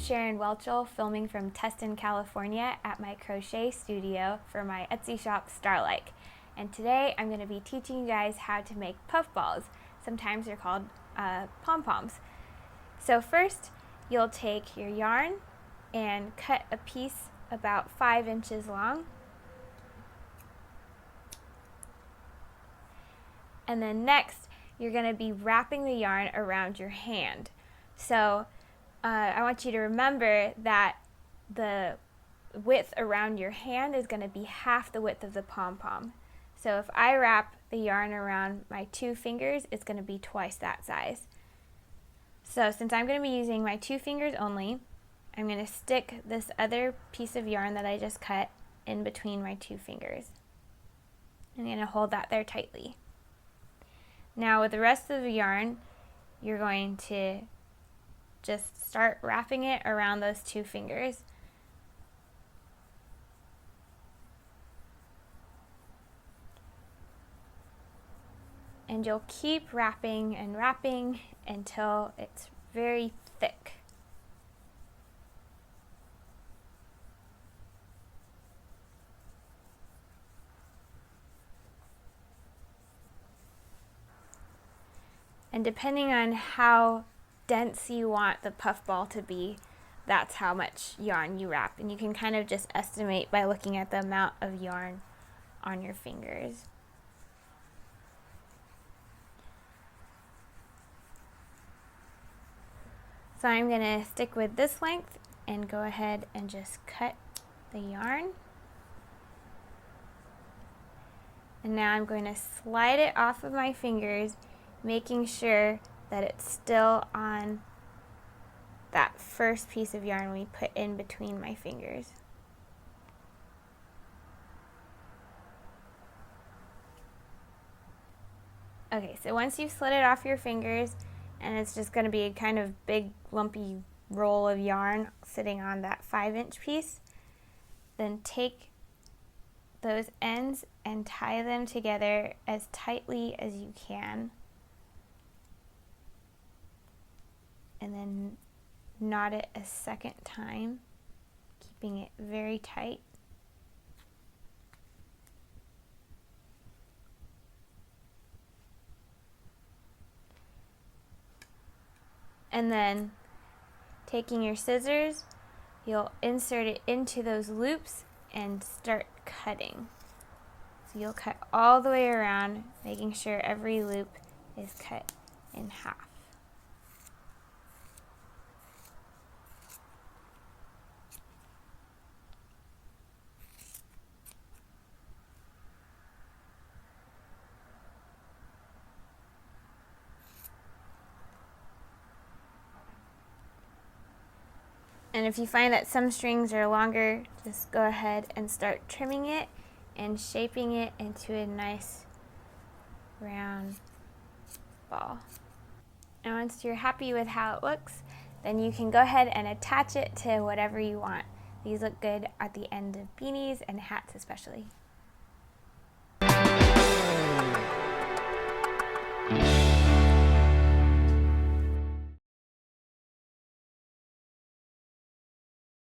Sharon Whelchel, filming from Tustin, California at my crochet studio for my Etsy shop Starlike. And today I'm going to be teaching you guys how to make puff balls. Sometimes they're called pom-poms. So first you'll take your yarn and cut a piece about 5 inches long. And then next you're going to be wrapping the yarn around your hand. So I want you to remember that the width around your hand is going to be half the width of the pom-pom. So if I wrap the yarn around my 2 fingers, it's going to be twice that size. So since I'm going to be using my 2 fingers only, I'm going to stick this other piece of yarn that I just cut in between my 2 fingers. I'm going to hold that there tightly. Now with the rest of the yarn, you're going to just start wrapping it around those 2 fingers. And you'll keep wrapping and wrapping until it's very thick. And depending on how dense you want the puff ball to be, that's how much yarn you wrap. And you can kind of just estimate by looking at the amount of yarn on your fingers. So I'm going to stick with this length and go ahead and just cut the yarn. And now I'm going to slide it off of my fingers, making sure that it's still on that first piece of yarn we put in between my fingers. Okay, so once you've slid it off your fingers, and it's just going to be a kind of big lumpy roll of yarn sitting on that 5-inch piece, then take those ends and tie them together as tightly as you can. And then knot it a second time, keeping it very tight. And then taking your scissors, you'll insert it into those loops and start cutting. So you'll cut all the way around, making sure every loop is cut in half. And if you find that some strings are longer, just go ahead and start trimming it and shaping it into a nice round ball. And once you're happy with how it looks, then you can go ahead and attach it to whatever you want. These look good at the end of beanies and hats especially.